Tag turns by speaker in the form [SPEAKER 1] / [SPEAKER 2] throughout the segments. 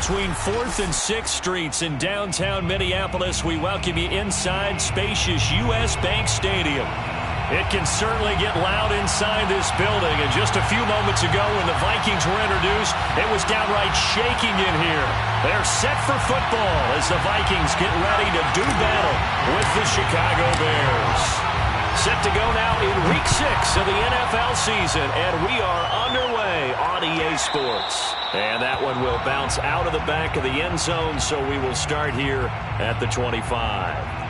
[SPEAKER 1] between 4th and 6th Streets in downtown Minneapolis. We welcome you inside spacious U.S. Bank Stadium. It can certainly get loud inside this building. And just a few moments ago when the Vikings were introduced, it was downright shaking in here. They're set for football as the Vikings get ready to do battle with the Chicago Bears. Set to go now in Week 6 of the NFL season, and we are underway on EA Sports. And that one will bounce out of the back of the end zone, so we will start here at the 25.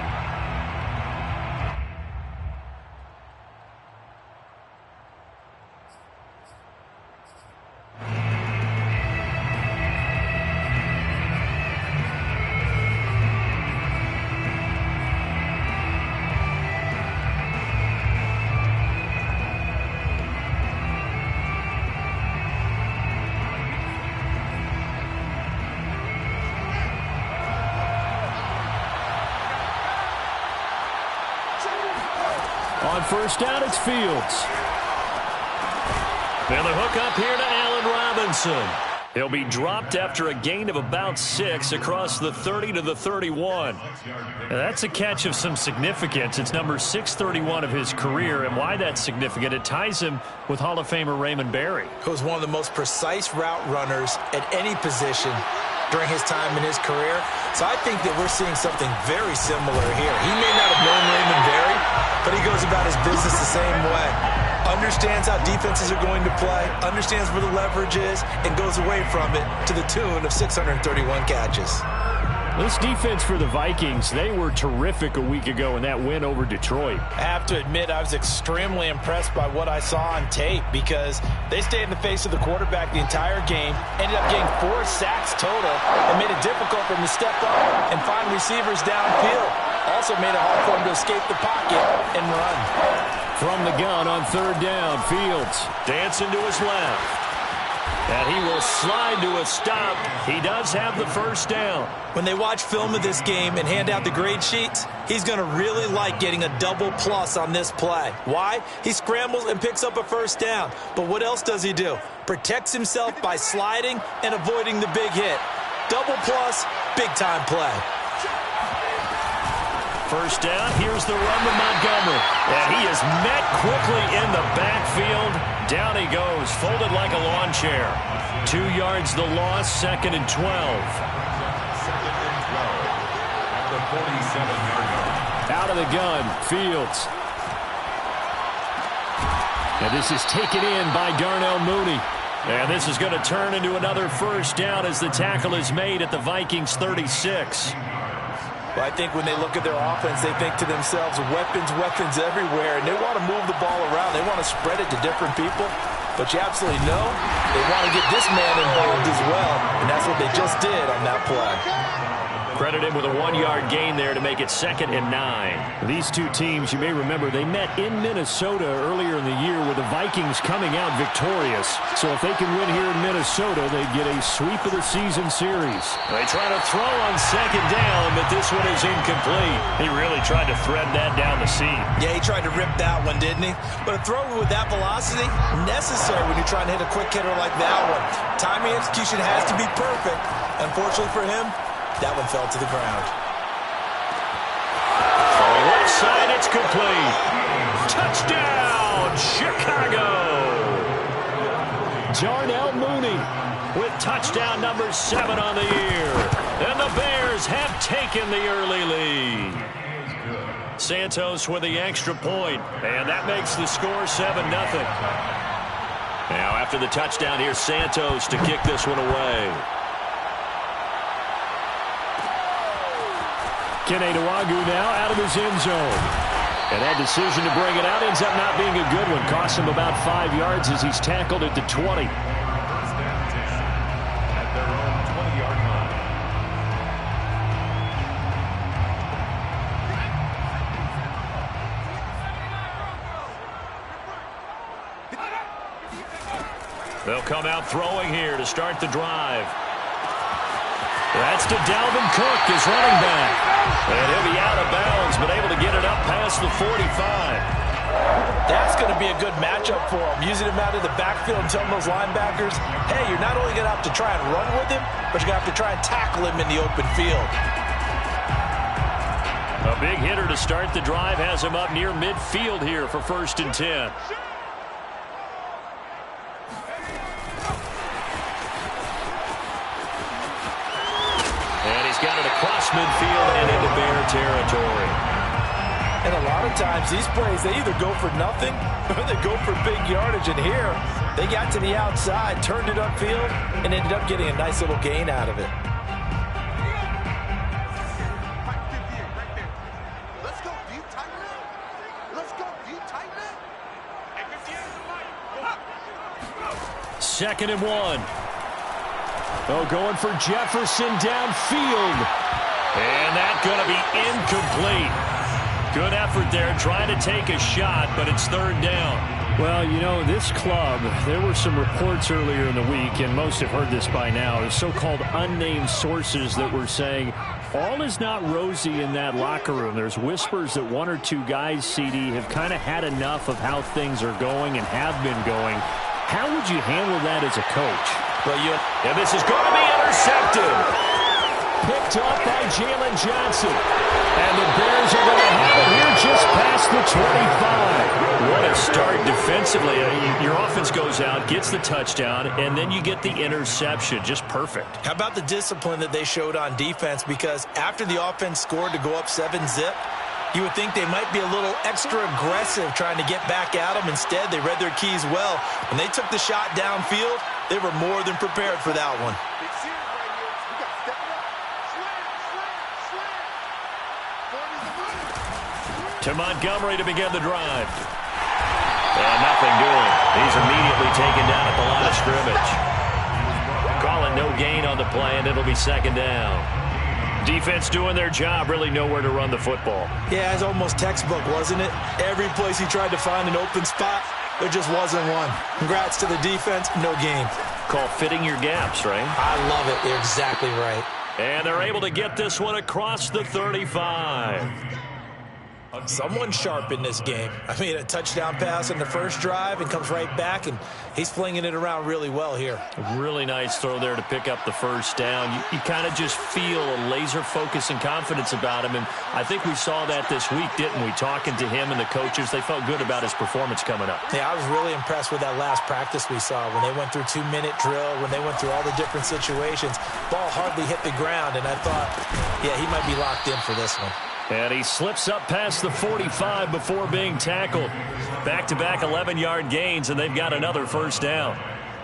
[SPEAKER 1] On first down, it's Fields. And the hook up here to Allen Robinson. He'll be dropped after a gain of about 6 across the 30 to the 31.
[SPEAKER 2] Now that's a catch of some significance. It's number 631 of his career, and why that's significant, it ties him with Hall of Famer Raymond Berry.
[SPEAKER 3] Who was one of the most precise route runners at any position during his time in his career. So I think that we're seeing something very similar here. He may not have known Raymond Berry, but he goes about his business the same way. Understands how defenses are going to play, understands where the leverage is, and goes away from it to the tune of 631 catches.
[SPEAKER 2] This defense for the Vikings, they were terrific a week ago in that win over Detroit.
[SPEAKER 3] I have to admit, I was extremely impressed by what I saw on tape because they stayed in the face of the quarterback the entire game, ended up getting 4 sacks total, and made it difficult for him to step up and find receivers downfield. Also made it hard for him to escape the pocket and run.
[SPEAKER 1] From the gun on third down, Fields dancing to his left. And he will slide to a stop. He does have the first down.
[SPEAKER 3] When they watch film of this game and hand out the grade sheets, he's going to really like getting a double plus on this play. Why? He scrambles and picks up a first down. But what else does he do? Protects himself by sliding and avoiding the big hit. Double plus, big-time play.
[SPEAKER 1] First down, here's the run to Montgomery. And he is met quickly in the backfield. Down he goes, folded like a lawn chair. 2 yards the loss, 2nd and 12. Out of the gun, Fields. And this is taken in by Darnell Mooney. And this is going to turn into another first down as the tackle is made at the Vikings 36.
[SPEAKER 3] Well, I think when they look at their offense, they think to themselves, weapons, weapons everywhere, and they want to move the ball around. They want to spread it to different people, but you absolutely know they want to get this man involved as well, and that's what they just did on that play.
[SPEAKER 1] Credit him with a 1-yard gain there to make it 2nd and 9.
[SPEAKER 2] These two teams, you may remember, they met in Minnesota earlier in the year with the Vikings coming out victorious. So if they can win here in Minnesota, they get a sweep of the season series.
[SPEAKER 1] They try to throw on 2nd down, but this one is incomplete.
[SPEAKER 2] He really tried to thread that down the seam.
[SPEAKER 3] Yeah, he tried to rip that one, didn't he? But a throw with that velocity, necessary when you're trying to hit a quick hitter like that one. Timing execution has to be perfect. Unfortunately for him, that one fell to the ground.
[SPEAKER 1] On the left side, it's complete. Touchdown, Chicago! Darnell Mooney with touchdown number 7 on the year. And the Bears have taken the early lead. Santos with the extra point, and that makes the score 7-0. Now, after the touchdown, here's Santos to kick this one away.
[SPEAKER 2] Kene Nwangwu now out of his end zone. And that decision to bring it out ends up not being a good one. Costs him about 5 yards as he's tackled at the 20.
[SPEAKER 1] They'll come out throwing here to start the drive. That's to Dalvin Cook, his running back. And he'll be out of bounds, but able to get it up past the 45.
[SPEAKER 3] That's going to be a good matchup for him. Using him out of the backfield and telling those linebackers, hey, you're not only going to have to try and run with him, but you're going to have to try and tackle him in the open field.
[SPEAKER 1] A big hitter to start the drive has him up near midfield here for 1st and 10. And he's got it across midfield and into Bear territory.
[SPEAKER 3] And a lot of times, these plays, they either go for nothing or they go for big yardage. And here, they got to the outside, turned it upfield, and ended up getting a nice little gain out of it.
[SPEAKER 1] Second and 1. Oh, going for Jefferson downfield. And that's going to be incomplete. Good effort there, trying to take a shot, but it's 3rd down.
[SPEAKER 2] Well, you know, this club, there were some reports earlier in the week, and most have heard this by now, so-called unnamed sources that were saying all is not rosy in that locker room. There's whispers that 1 or 2 guys, CD, have kind of had enough of how things are going and have been going. How would you handle that as a coach?
[SPEAKER 1] Well, and this is going to be intercepted. Picked up by Jalen Johnson. And the Bears are going to have it here just past the 25. What a start defensively. Your offense goes out, gets the touchdown, and then you get the interception. Just perfect.
[SPEAKER 3] How about the discipline that they showed on defense? Because after the offense scored to go up 7-zip, you would think they might be a little extra aggressive trying to get back at them. Instead, they read their keys well. When they took the shot downfield, they were more than prepared for that one.
[SPEAKER 1] To Montgomery to begin the drive. And nothing doing. He's immediately taken down at the line of scrimmage. Calling no gain on the play, and it'll be 2nd down. Defense doing their job, really nowhere to run the football.
[SPEAKER 3] Yeah, it's almost textbook, wasn't it? Every place he tried to find an open spot, there just wasn't one. Congrats to the defense, no gain.
[SPEAKER 1] Call fitting your gaps, right?
[SPEAKER 3] I love it. You're exactly right.
[SPEAKER 1] And they're able to get this one across the 35.
[SPEAKER 3] Someone sharp in this game. I mean, a touchdown pass in the first drive and comes right back, and he's flinging it around really well here.
[SPEAKER 1] A really nice throw there to pick up the 1st down. You kind of just feel a laser focus and confidence about him, and I think we saw that this week, didn't we? Talking to him and the coaches, they felt good about his performance coming up.
[SPEAKER 3] Yeah, I was really impressed with that last practice we saw when they went through 2-minute drill, when they went through all the different situations. Ball hardly hit the ground, and I thought, yeah, he might be locked in for this one.
[SPEAKER 1] And he slips up past the 45 before being tackled. Back-to-back 11-yard gains, and they've got another 1st down.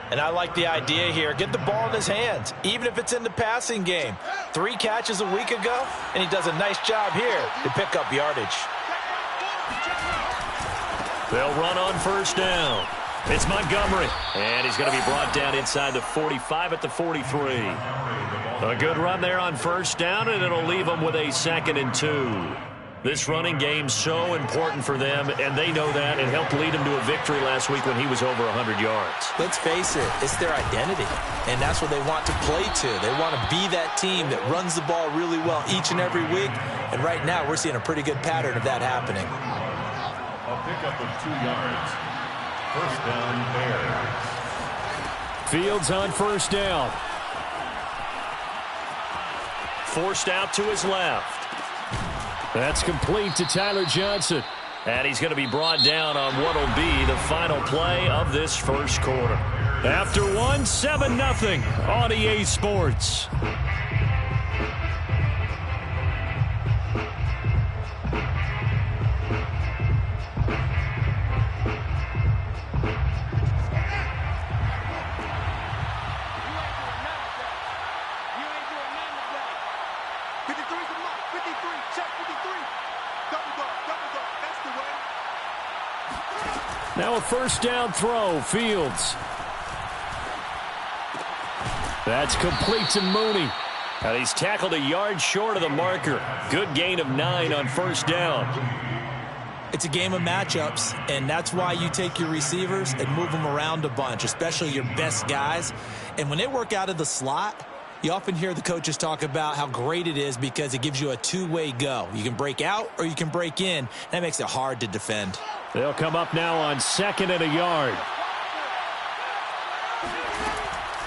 [SPEAKER 3] And I like the idea here. Get the ball in his hands, even if it's in the passing game. 3 catches a week ago, and he does a nice job here to pick up yardage.
[SPEAKER 1] They'll run on 1st down. It's Montgomery, and he's going to be brought down inside the 45 at the 43. A good run there on 1st down, and it'll leave them with a 2nd and 2. This running game's so important for them, and they know that, and helped lead him to a victory last week when he was over 100 yards.
[SPEAKER 3] Let's face it, it's their identity, and that's what they want to play to. They want to be that team that runs the ball really well each and every week, and right now we're seeing a pretty good pattern of that happening.
[SPEAKER 4] A pickup of 2 yards. 1st down, Bears.
[SPEAKER 2] Fields on 1st down.
[SPEAKER 1] Forced out to his left.
[SPEAKER 2] That's complete to Tyler Johnson.
[SPEAKER 1] And he's going to be brought down on what will be the final play of this 1st quarter. After 1, 7-0 on EA Sports.
[SPEAKER 2] Now a 1st down throw, Fields. That's complete to Mooney.
[SPEAKER 1] And he's tackled a yard short of the marker. Good gain of 9 on 1st down.
[SPEAKER 3] It's a game of matchups, and that's why you take your receivers and move them around a bunch, especially your best guys. And when they work out of the slot, You often hear the coaches talk about how great it is because it gives you a two-way go. You can break out or you can break in. That makes it hard to defend.
[SPEAKER 2] They'll come up now on 2nd and a yard.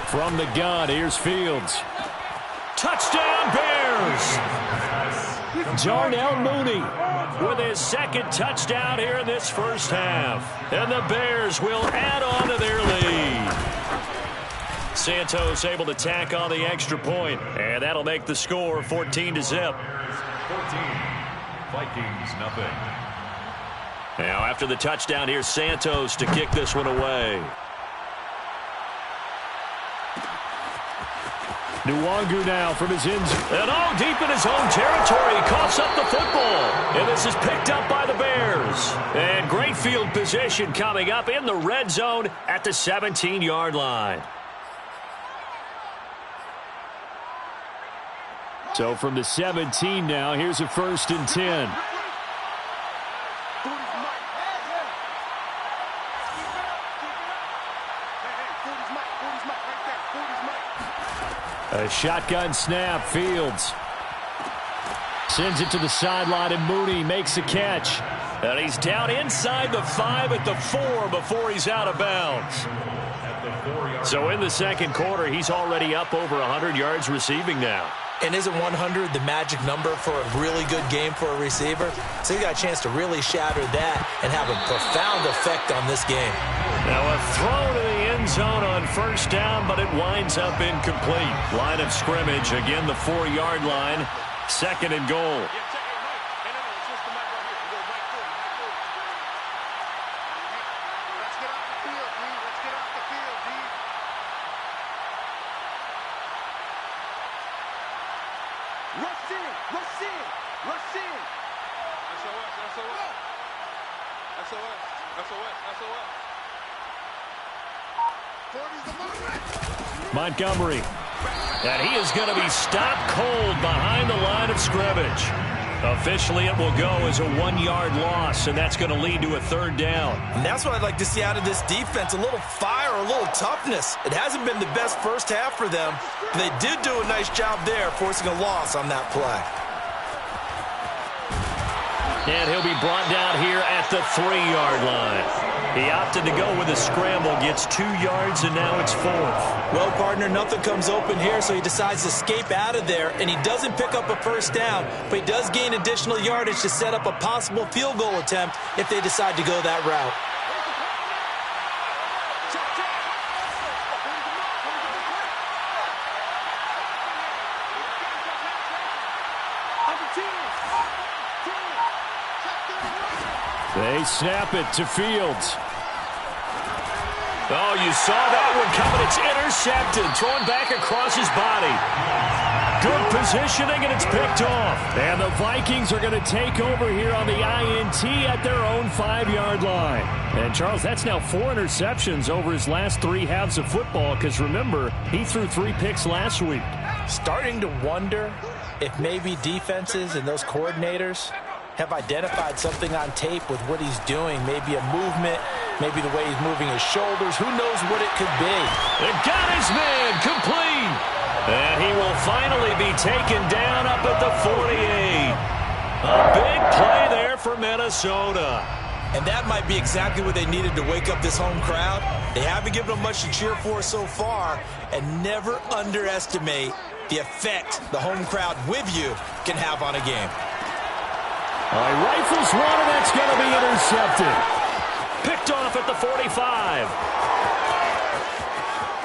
[SPEAKER 2] From the gun, here's Fields. Touchdown, Bears! Darnell Mooney with his 2nd touchdown here in this first half. And the Bears will add on to their lead. Santos able to tack on the extra point, and that'll make the score 14-0.
[SPEAKER 4] 14. Vikings, nothing.
[SPEAKER 1] Now after the touchdown, here's Santos to kick this one away.
[SPEAKER 2] Nwangu now from his end zone.
[SPEAKER 1] And deep in his own territory, he coughs up the football. And this is picked up by the Bears. And great field position coming up in the red zone at the 17-yard line.
[SPEAKER 2] So from the 17 now, here's a 1st and 10. A shotgun snap, Fields. Sends it to the sideline, and Mooney makes a catch.
[SPEAKER 1] And he's down inside the 5 at the 4 before he's out of bounds. So in the second quarter, he's already up over 100 yards receiving now.
[SPEAKER 3] And isn't 100 the magic number for a really good game for a receiver? So he got a chance to really shatter that and have a profound effect on this game.
[SPEAKER 1] Now a throw to the end zone on 1st down, but it winds up incomplete. Line of scrimmage, again the 4-yard line, 2nd and goal.
[SPEAKER 2] Montgomery.
[SPEAKER 1] And he is going to be stopped cold behind the line of scrimmage. Officially, it will go as a 1-yard loss, and that's going to lead to a 3rd down.
[SPEAKER 3] And that's what I'd like to see out of this defense, a little fire, a little toughness. It hasn't been the best first half for them, but they did do a nice job there, forcing a loss on that play.
[SPEAKER 1] And he'll be brought down here at the 3-yard line. He opted to go with a scramble, gets 2 yards, and now it's 4th.
[SPEAKER 3] Well, partner, nothing comes open here, so he decides to escape out of there, and he doesn't pick up a 1st down, but he does gain additional yardage to set up a possible field goal attempt if they decide to go that route.
[SPEAKER 2] They snap it to Fields.
[SPEAKER 1] Oh, you saw that one coming. It's intercepted, thrown back across his body. Good positioning, and it's picked off.
[SPEAKER 2] And the Vikings are going to take over here on the INT at their own 5-yard line. And, Charles, that's now 4 interceptions over his last 3 halves of football, because, remember, he threw 3 picks last week.
[SPEAKER 3] Starting to wonder if maybe defenses and those coordinators have identified something on tape with what he's doing. Maybe a movement, maybe the way he's moving his shoulders. Who knows what it could be?
[SPEAKER 1] They got his man complete. And he will finally be taken down up at the 48. A big play there for Minnesota.
[SPEAKER 3] And that might be exactly what they needed to wake up this home crowd. They haven't given them much to cheer for so far. And never underestimate the effect the home crowd with you can have on a game.
[SPEAKER 2] All right, rifles one, and that's going to be intercepted.
[SPEAKER 1] Picked off at the 45.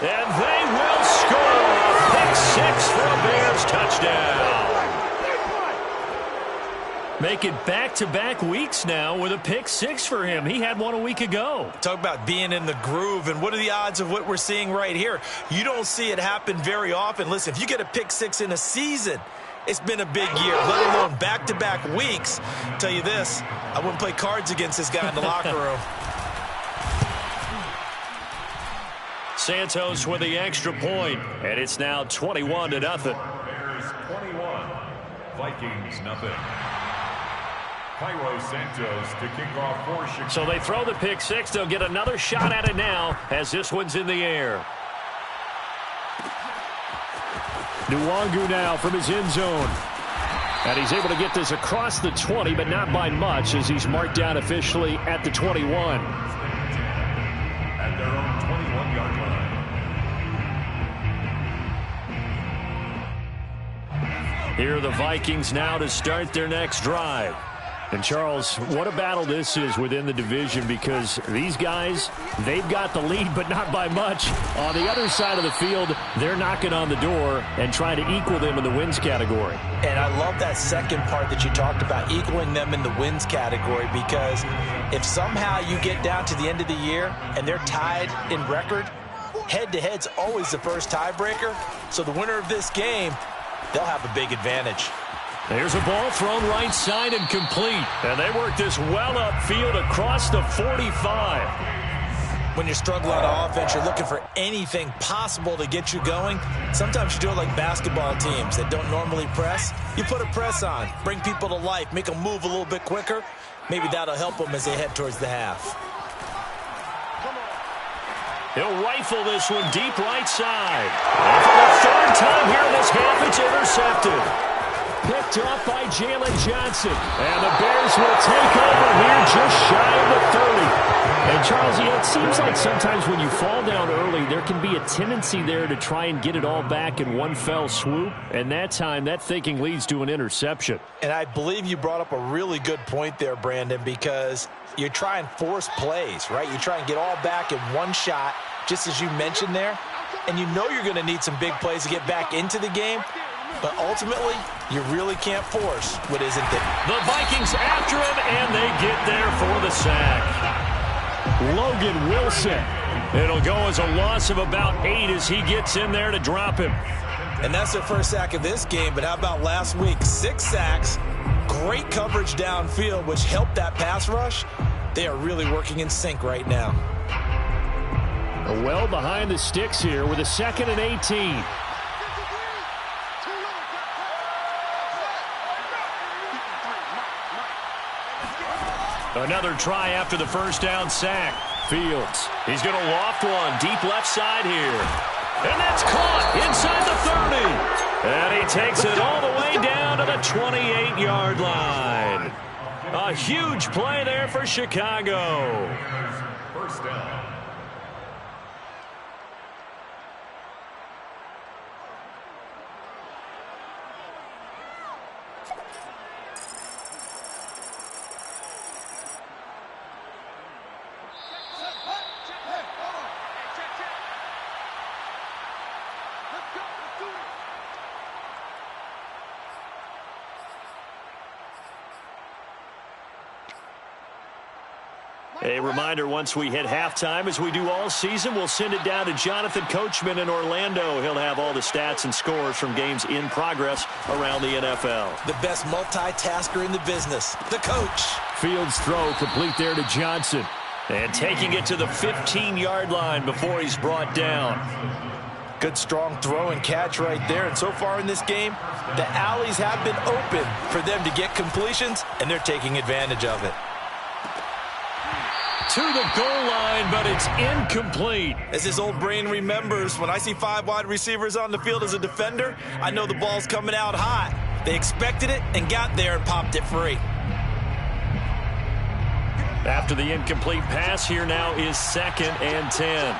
[SPEAKER 1] And they will score. Pick 6 for a Bears touchdown. Make it back-to-back weeks now with a pick 6 for him. He had one a week ago.
[SPEAKER 3] Talk about being in the groove, and what are the odds of what we're seeing right here? You don't see it happen very often. Listen, if you get a pick 6 in a season, it's been a big year, let alone back-to-back weeks. I'll tell you this, I wouldn't play cards against this guy in the locker room.
[SPEAKER 1] Santos with the extra point, and it's now 21-0.
[SPEAKER 4] Bears 21, Vikings nothing. Cairo Santos to kick off for Chicago.
[SPEAKER 1] So they throw the pick 6. They'll get another shot at it now as this one's in the air.
[SPEAKER 2] Nwangu now from his end zone. And he's able to get this across the 20, but not by much as he's marked down officially at the 21.
[SPEAKER 4] At their own 21-yard line.
[SPEAKER 1] Here are the Vikings now to start their next drive.
[SPEAKER 2] And, Charles, what a battle this is within the division, because these guys, they've got the lead, but not by much. On the other side of the field, they're knocking on the door and trying to equal them in the wins category.
[SPEAKER 3] And I love that second part that you talked about, equaling them in the wins category, because if somehow you get down to the end of the year and they're tied in record, head-to-head's always the first tiebreaker. So the winner of this game, they'll have a big advantage.
[SPEAKER 1] There's a ball thrown right side and complete. And they work this well upfield across the 45.
[SPEAKER 3] When you're struggling on offense, you're looking for anything possible to get you going. Sometimes you do it like basketball teams that don't normally press. You put a press on, bring people to life, make them move a little bit quicker. Maybe that'll help them as they head towards the half.
[SPEAKER 1] He'll rifle this one deep right side. And for the third time here in this half, it's intercepted. Picked up by Jalen Johnson. And the Bears will take over here just shy of the 30. And, Charles, it seems like sometimes when you fall down early, there can be a tendency there to try and get it all back in one fell swoop. And that time, that thinking leads to an interception.
[SPEAKER 3] And I believe you brought up a really good point there, Brandon, because you try and force plays, right? You try and get all back in one shot, just as you mentioned there. And you know you're going to need some big plays to get back into the game. But ultimately, you really can't force what isn't there.
[SPEAKER 1] The Vikings after him, and they get there for the sack.
[SPEAKER 2] Logan Wilson.
[SPEAKER 1] It'll go as a loss of about 8 as he gets in there to drop him.
[SPEAKER 3] And that's their first sack of this game, but how about last week? 6 sacks, great coverage downfield, which helped that pass rush. They are really working in sync right now.
[SPEAKER 2] Well behind the sticks here with a 2nd and 18.
[SPEAKER 1] Another try after the first down sack. Fields. He's going to loft one deep left side here. And that's caught inside the 30. And he takes it all the way down to the 28-yard line. A huge play there for Chicago.
[SPEAKER 4] First down.
[SPEAKER 1] A reminder, once we hit halftime, as we do all season, we'll send it down to Jonathan Coachman in Orlando. He'll have all the stats and scores from games in progress around the NFL.
[SPEAKER 3] The best multitasker in the business, the coach.
[SPEAKER 2] Fields throw complete there to Johnson.
[SPEAKER 1] And taking it to the 15-yard line before he's brought down.
[SPEAKER 3] Good strong throw and catch right there. And so far in this game, the alleys have been open for them to get completions, and they're taking advantage of it.
[SPEAKER 1] To the goal line, but it's incomplete.
[SPEAKER 3] As his old brain remembers, when I see 5 wide receivers on the field as a defender, I know the ball's coming out hot. They expected it and got there and popped it free.
[SPEAKER 1] After the incomplete pass, here now is 2nd and 10.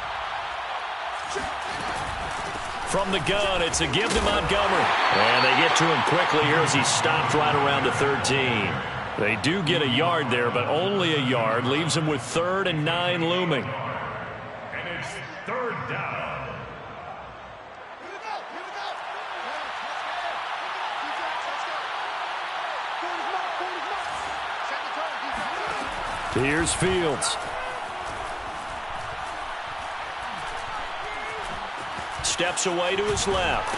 [SPEAKER 1] From the gun, it's a give to Montgomery. And they get to him quickly here as he stopped right around the 13. They do get a yard there, but only a yard. Leaves them with 3rd and 9 looming.
[SPEAKER 4] And it's 3rd down.
[SPEAKER 2] Here's Fields.
[SPEAKER 1] Steps away to his left.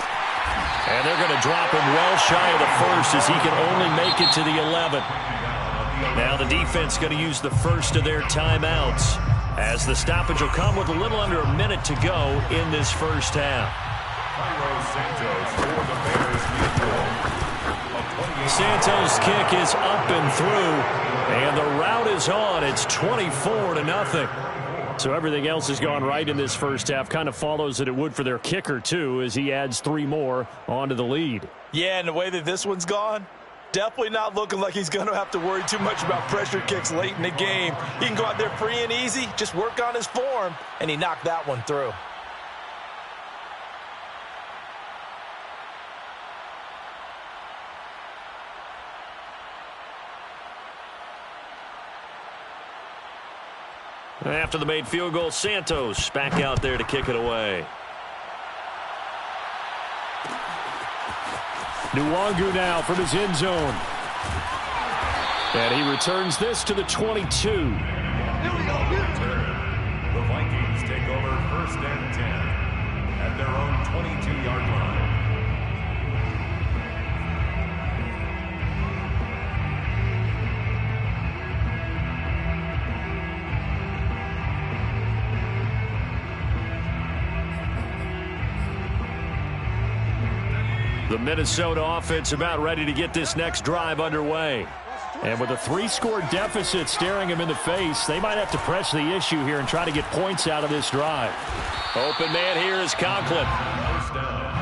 [SPEAKER 1] And they're going to drop him well shy of the 1st as he can only make it to the 11. Now the defense going to use the first of their timeouts as the stoppage will come with a little under a minute to go in this first half. Santos' kick is up and through, and the route is on. It's 24-0.
[SPEAKER 2] So everything else has gone right in this first half. Kind of follows that it would for their kicker, too, as he adds 3 more onto the lead.
[SPEAKER 3] Yeah, and the way that this one's gone, definitely not looking like he's going to have to worry too much about pressure kicks late in the game. He can go out there free and easy, just work on his form, and he knocked that one through.
[SPEAKER 1] After the made field goal, Santos back out there to kick it away.
[SPEAKER 2] Nwangu now from his end zone. And he returns this to the 22.
[SPEAKER 4] The Vikings take over 1st and 10 at their own 22-yard line.
[SPEAKER 1] The Minnesota offense about ready to get this next drive underway.
[SPEAKER 2] And with a 3-score deficit staring him in the face, they might have to press the issue here and try to get points out of this drive.
[SPEAKER 1] Open man here is Conklin.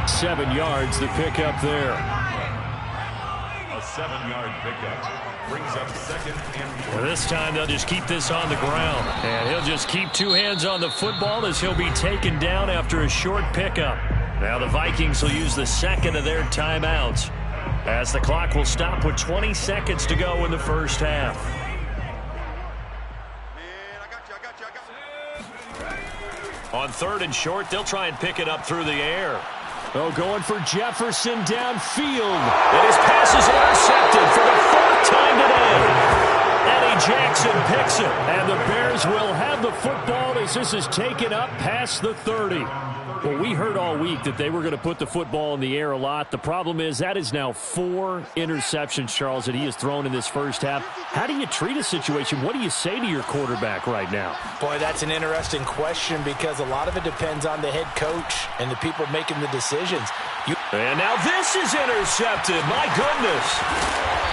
[SPEAKER 2] 7 yards, the pickup there.
[SPEAKER 4] A 7-yard pickup brings up 2nd and 4.
[SPEAKER 1] Well, this time they'll just keep this on the ground. And he'll just keep 2 hands on the football as he'll be taken down after a short pickup. Now the Vikings will use the 2nd of their timeouts as the clock will stop with 20 seconds to go in the first half. On 3rd and short, they'll try and pick it up through the air.
[SPEAKER 2] Oh, going for Jefferson downfield.
[SPEAKER 1] And his pass is intercepted for the 4th time today. Eddie Jackson picks it.
[SPEAKER 2] And the Bears will have the football as this is taken up past the 30. Well, we heard all week that they were going to put the football in the air a lot. The problem is that is now 4 interceptions, Charles, that he has thrown in this first half. How do you treat a situation? What do you say to your quarterback right now?
[SPEAKER 3] Boy, that's an interesting question because a lot of it depends on the head coach and the people making the decisions.
[SPEAKER 1] And now this is intercepted. My goodness.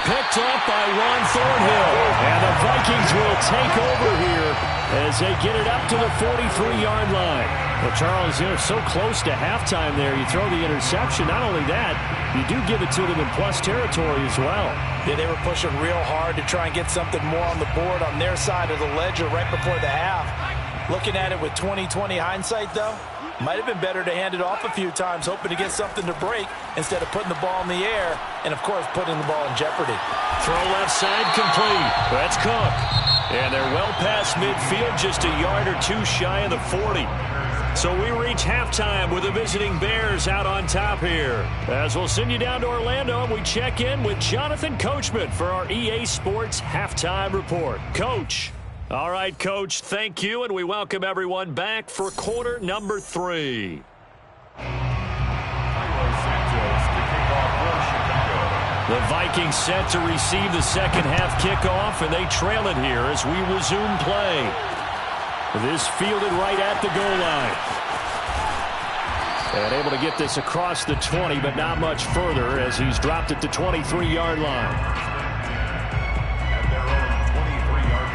[SPEAKER 1] Picked up by Juan Thornhill.
[SPEAKER 2] And the Vikings will take over here as they get it up to the 43-yard line. Well, Charles, you're so close to halftime there. You throw the interception. Not only that, you do give it to them in plus territory as well.
[SPEAKER 3] Yeah, they were pushing real hard to try and get something more on the board on their side of the ledger right before the half. Looking at it with 20/20 hindsight, though, might have been better to hand it off a few times, hoping to get something to break instead of putting the ball in the air and, of course, putting the ball in jeopardy.
[SPEAKER 1] Throw left side complete. That's Cook. And they're well past midfield, just a yard or 2 shy of the 40. So we reach halftime with the visiting Bears out on top here. As we'll send you down to Orlando, and we check in with Jonathan Coachman for our EA Sports Halftime Report. Coach. All right, Coach, thank you, and we welcome everyone back for quarter number 3. The Vikings set to receive the second half kickoff, and they trail it here as we resume play. This fielded right at the goal line. And able to get this across the 20, but not much further as he's dropped at the 23-yard line.
[SPEAKER 4] At their own 23-yard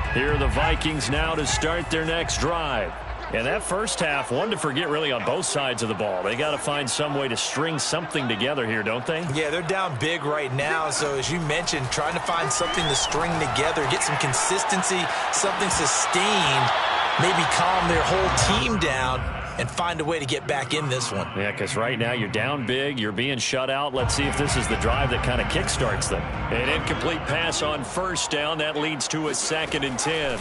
[SPEAKER 4] line.
[SPEAKER 1] Here are the Vikings now to start their next drive. And that first half, one to forget really on both sides of the ball. They got to find some way to string something together here, don't they?
[SPEAKER 3] Yeah, they're down big right now. So as you mentioned, trying to find something to string together, get some consistency, something sustained, maybe calm their whole team down and find a way to get back in this one.
[SPEAKER 1] Yeah, because right now you're down big, you're being shut out. Let's see if this is the drive that kind of kickstarts them. An incomplete pass on first down. That leads to a 2nd and 10.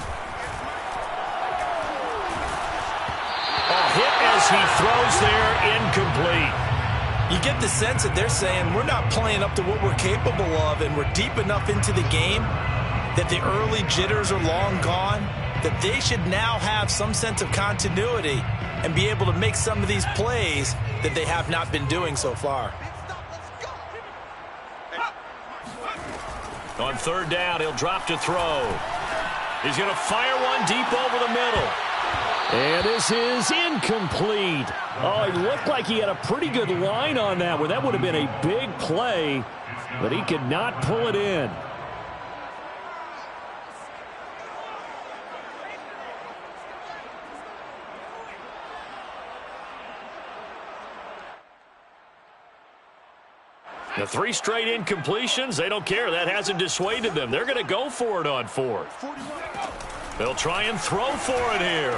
[SPEAKER 1] Hit as he throws there, incomplete.
[SPEAKER 3] You get the sense that they're saying we're not playing up to what we're capable of, and we're deep enough into the game that the early jitters are long gone, that they should now have some sense of continuity and be able to make some of these plays that they have not been doing so far.
[SPEAKER 1] On 3rd down, he'll drop to throw. He's going to fire one deep over the middle.
[SPEAKER 2] And this is incomplete. Oh, it looked like he had a pretty good line on that one. That would have been a big play, but he could not pull it in.
[SPEAKER 1] The 3 straight incompletions, they don't care. That hasn't dissuaded them. They're going to go for it on 4th. They'll try and throw for it here.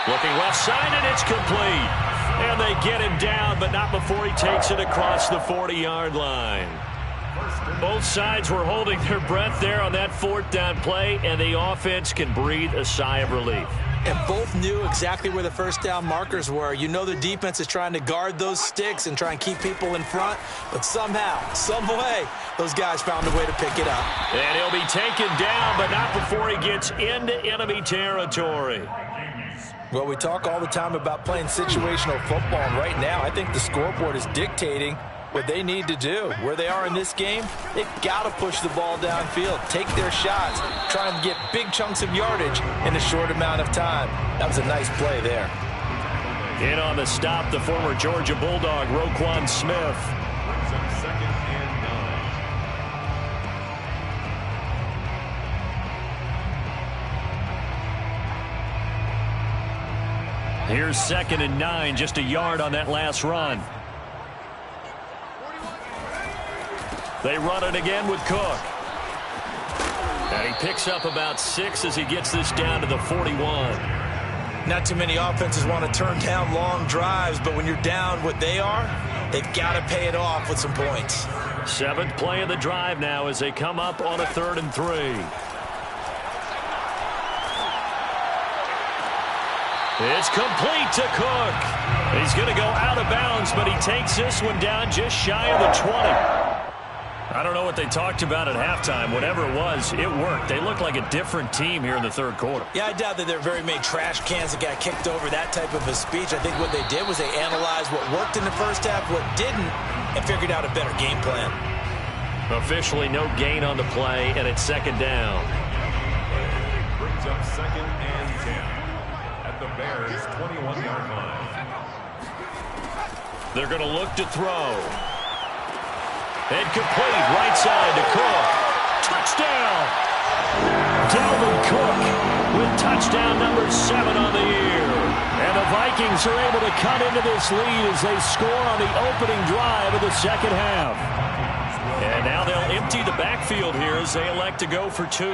[SPEAKER 1] Looking left side, and it's complete. And they get him down, but not before he takes it across the 40-yard line. Both sides were holding their breath there on that 4th down play, and the offense can breathe a sigh of relief.
[SPEAKER 3] And both knew exactly where the first down markers were. You know the defense is trying to guard those sticks and try and keep people in front, but somehow, some way, those guys found a way to pick it up.
[SPEAKER 1] And he'll be taken down, but not before he gets into enemy territory.
[SPEAKER 3] Well, we talk all the time about playing situational football, and right now I think the scoreboard is dictating what they need to do. Where they are in this game, they've got to push the ball downfield, take their shots, try and get big chunks of yardage in a short amount of time. That was a nice play there.
[SPEAKER 1] In on the stop, the former Georgia Bulldog, Roquan Smith.
[SPEAKER 4] Second and 9.
[SPEAKER 1] Here's 2nd and 9, just a yard on that last run. They run it again with Cook. And he picks up about 6 as he gets this down to the 41.
[SPEAKER 3] Not too many offenses want to turn down long drives, but when you're down what they are, they've got to pay it off with some points.
[SPEAKER 1] 7th play of the drive now as they come up on a 3rd and 3. It's complete to Cook. He's going to go out of bounds, but he takes this one down just shy of the 20. I don't know what they talked about at halftime. Whatever it was, it worked. They looked like a different team here in the 3rd quarter.
[SPEAKER 3] Yeah, I doubt that there are very many trash cans that got kicked over, that type of a speech. I think what they did was they analyzed what worked in the first half, what didn't, and figured out a better game plan.
[SPEAKER 1] Officially no gain on the play, and it's 2nd down.
[SPEAKER 4] Brings up 2nd and 10 at the Bears' 21-yard line.
[SPEAKER 1] They're going to look to throw. And complete right side to Cook. Touchdown! Dalvin Cook with touchdown number 7 on the year. And the Vikings are able to cut into this lead as they score on the opening drive of the 2nd half. And now they'll empty the backfield here as they elect to go for 2.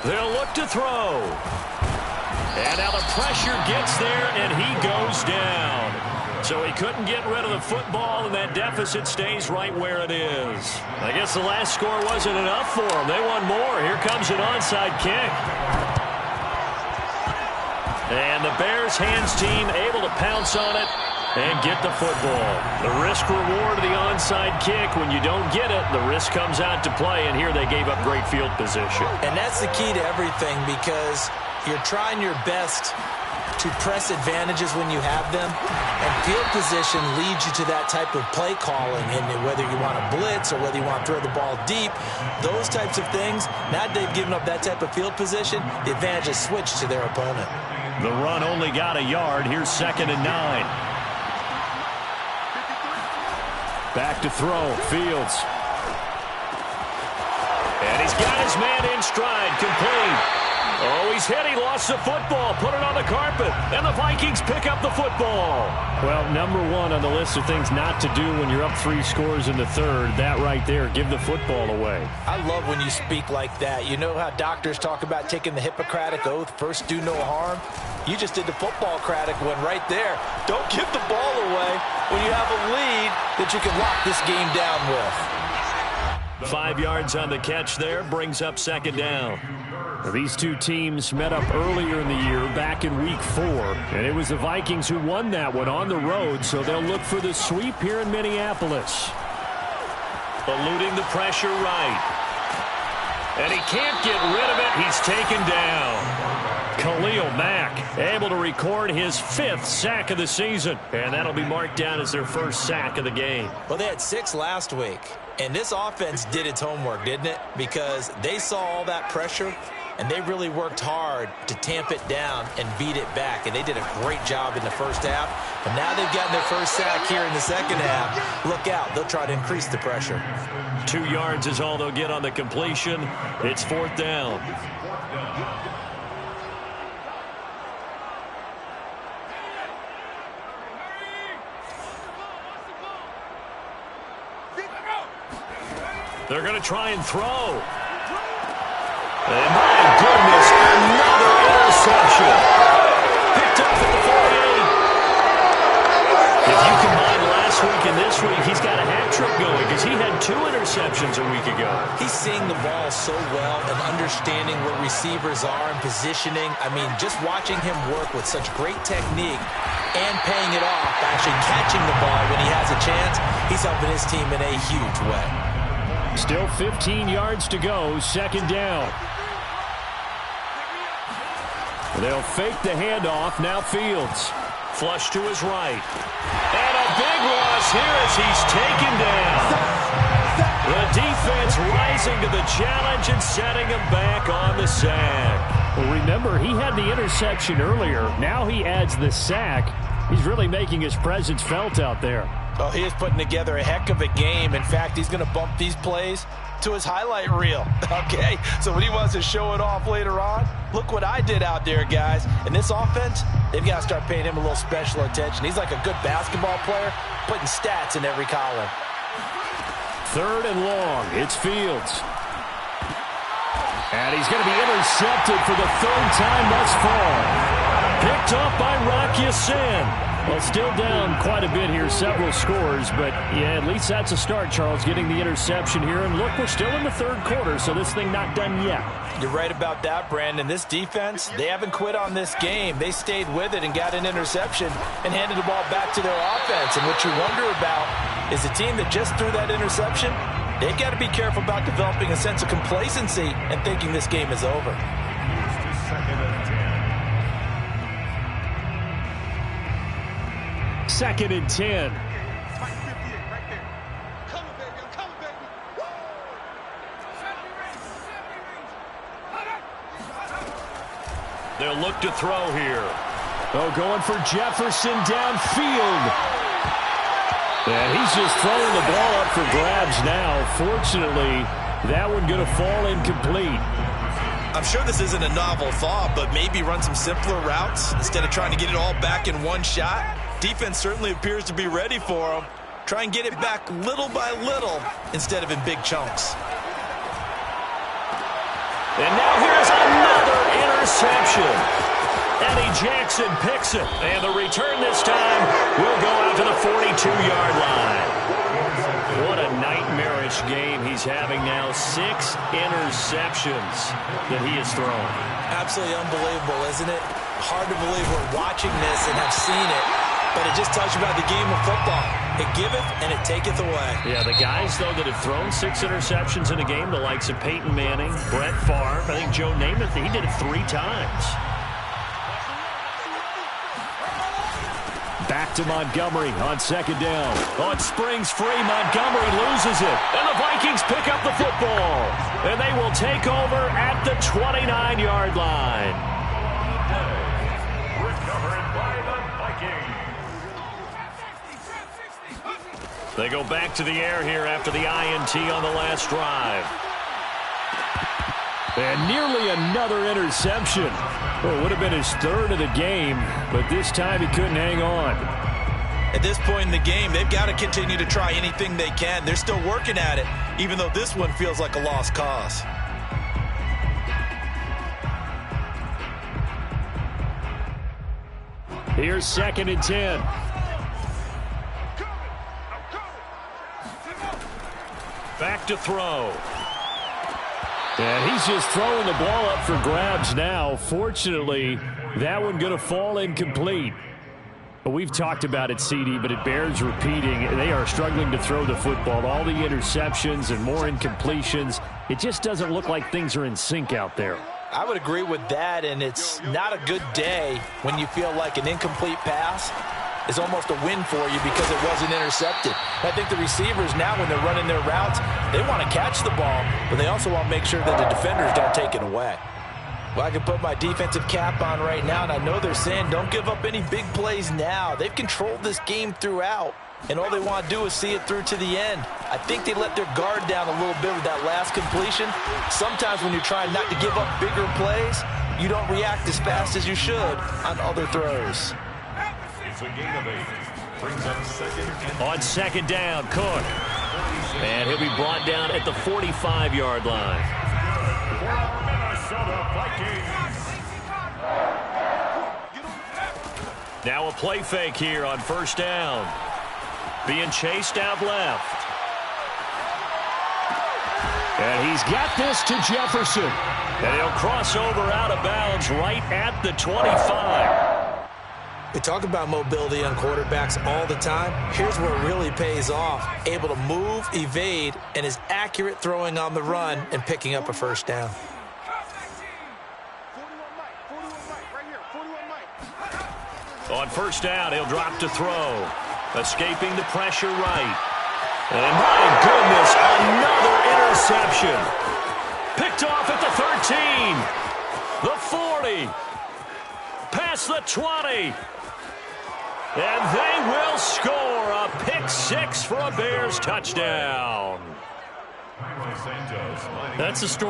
[SPEAKER 1] They'll look to throw. And now the pressure gets there, and he goes down. So he couldn't get rid of the football, and that deficit stays right where it is. I guess the last score wasn't enough for them. They want more. Here comes an onside kick. And the Bears hands team able to pounce on it and get the football. The risk-reward of the onside kick, when you don't get it, the risk comes out to play, and here they gave up great field position.
[SPEAKER 3] And that's the key to everything, because you're trying your best to press advantages when you have them, and field position leads you to that type of play calling, and whether you want to blitz or whether you want to throw the ball deep, those types of things. Now they've given up that type of field position, the advantage is switched to their opponent.
[SPEAKER 1] The run only got a yard. Here's 2nd and 9. Back to throw, Fields. And he's got his man in stride, complete. Oh, he's hit. He lost the football. Put it on the carpet. And the Vikings pick up the football.
[SPEAKER 2] Well, number 1 on the list of things not to do when you're up 3 scores in the 3rd. That right there, give the football away.
[SPEAKER 3] I love when you speak like that. You know how doctors talk about taking the Hippocratic Oath, first do no harm? You just did the football-cratic one right there. Don't give the ball away when you have a lead that you can lock this game down with.
[SPEAKER 1] 5 yards on the catch there, brings up 2nd down.
[SPEAKER 2] These two teams met up earlier in the year, back in week 4, and it was the Vikings who won that one on the road, so they'll look for the sweep here in Minneapolis.
[SPEAKER 1] Eluding the pressure right. And he can't get rid of it. He's taken down. Khalil Mack able to record his 5th sack of the season, and that'll be marked down as their first sack of the game.
[SPEAKER 3] Well, they had 6 last week, and this offense did its homework, didn't it? Because they saw all that pressure, and they really worked hard to tamp it down and beat it back, and they did a great job in the first half. And now they've gotten their first sack here in the 2nd half. Look out. They'll try to increase the pressure.
[SPEAKER 1] 2 yards is all they'll get on the completion. It's 4th down. They're going to try and throw. And my goodness, another interception. Picked up at the 48. If you combine last week and this week, he's got a hat trick going because he had 2 interceptions a week ago.
[SPEAKER 3] He's seeing the ball so well and understanding where receivers are and positioning. I mean, just watching him work with such great technique and paying it off, actually catching the ball when he has a chance, he's helping his team in a huge way.
[SPEAKER 2] Still 15 yards to go, second down. They'll fake the handoff, now Fields.
[SPEAKER 1] Flush to his right. And a big loss here as he's taken down. The defense rising to the challenge and setting him back on the sack.
[SPEAKER 2] Well, remember, he had the interception earlier. Now he adds the sack. He's really making his presence felt out there.
[SPEAKER 3] Oh, he is putting together a heck of a game. In fact, he's going to bump these plays to his highlight reel. Okay, so when he wants to show it off later on, look what I did out there, guys. And this offense, they've got to start paying him a little special attention. He's like a good basketball player, putting stats in every column.
[SPEAKER 2] Third and long, it's Fields. And he's going to be intercepted for the 3rd time thus far. Picked up by Rock Ya-Sin. Well, still down quite a bit here, several scores, but yeah, at least that's a start, Charles, getting the interception here. And look, we're still in the 3rd quarter, so this thing not done yet.
[SPEAKER 3] You're right about that, Brandon. This defense, they haven't quit on this game. They stayed with it and got an interception and handed the ball back to their offense. And what you wonder about is the team that just threw that interception, they've got to be careful about developing a sense of complacency and thinking this game is over.
[SPEAKER 2] Second and 10.
[SPEAKER 1] They'll look to throw here.
[SPEAKER 2] Oh, going for Jefferson downfield. And he's just throwing the ball up for grabs now. Fortunately, that one going to fall incomplete.
[SPEAKER 3] I'm sure this isn't a novel thought, but maybe run some simpler routes instead of trying to get it all back in one shot. Defense certainly appears to be ready for him. Try and get it back little by little instead of in big chunks.
[SPEAKER 1] And now here's another interception. Eddie Jackson picks it. And the return this time will go out to the 42-yard line. What a nightmarish game he's having now. 6 interceptions that he has thrown.
[SPEAKER 3] Absolutely unbelievable, isn't it? Hard to believe we're watching this and have seen it. But it just tells you about the game of football. It giveth and it taketh away.
[SPEAKER 1] Yeah, the guys, though, that have thrown 6 interceptions in a game, the likes of Peyton Manning, Brett Favre, I think Joe Namath, he did it 3 times.
[SPEAKER 2] Back to Montgomery on second down.
[SPEAKER 1] Oh, it springs free. Montgomery loses it. And the Vikings pick up the football. And they will take over at the 29-yard line.
[SPEAKER 4] Recovered by the Vikings.
[SPEAKER 1] They go back to the air here after the INT on the last drive.
[SPEAKER 2] And nearly another interception. Well, it would have been his 3rd of the game, but this time he couldn't hang on.
[SPEAKER 3] At this point in the game, they've got to continue to try anything they can. They're still working at it, even though this one feels like a lost cause.
[SPEAKER 2] Here's 2nd and 10.
[SPEAKER 1] Back to throw.
[SPEAKER 2] And he's just throwing the ball up for grabs now. Fortunately, that one going to fall incomplete. We've talked about it, CD, but it bears repeating. They are struggling to throw the football. All the interceptions and more incompletions. It just doesn't look like things are in sync out there.
[SPEAKER 3] I would agree with that, and it's not a good day when you feel like an incomplete pass is almost a win for you because it wasn't intercepted. I think the receivers now, when they're running their routes, they want to catch the ball, but they also want to make sure that the defenders don't take it away. Well, I can put my defensive cap on right now, and I know they're saying don't give up any big plays now. They've controlled this game throughout, and all they want to do is see it through to the end. I think they let their guard down a little bit with that last completion. Sometimes when you're trying not to give up bigger plays, you don't react as fast as you should on other throws.
[SPEAKER 4] It's a gain of 8. Brings up 2nd and
[SPEAKER 1] On second down, Cook. And he'll be brought down at the 45-yard line.
[SPEAKER 4] Minnesota Vikings.
[SPEAKER 1] Now a play fake here on first down. Being chased out left.
[SPEAKER 2] And he's got this to Jefferson.
[SPEAKER 1] And he'll cross over out of bounds right at the 25.
[SPEAKER 3] We talk about mobility on quarterbacks all the time. Here's where it really pays off. Able to move, evade, and is accurate throwing on the run and picking up a first down.
[SPEAKER 1] On first down, he'll drop to throw. Escaping the pressure right. And my goodness, another interception. Picked off at the 13. The 40. Past the 20. And they will score a pick six for a Bears touchdown.
[SPEAKER 4] Santos.
[SPEAKER 1] That's a story.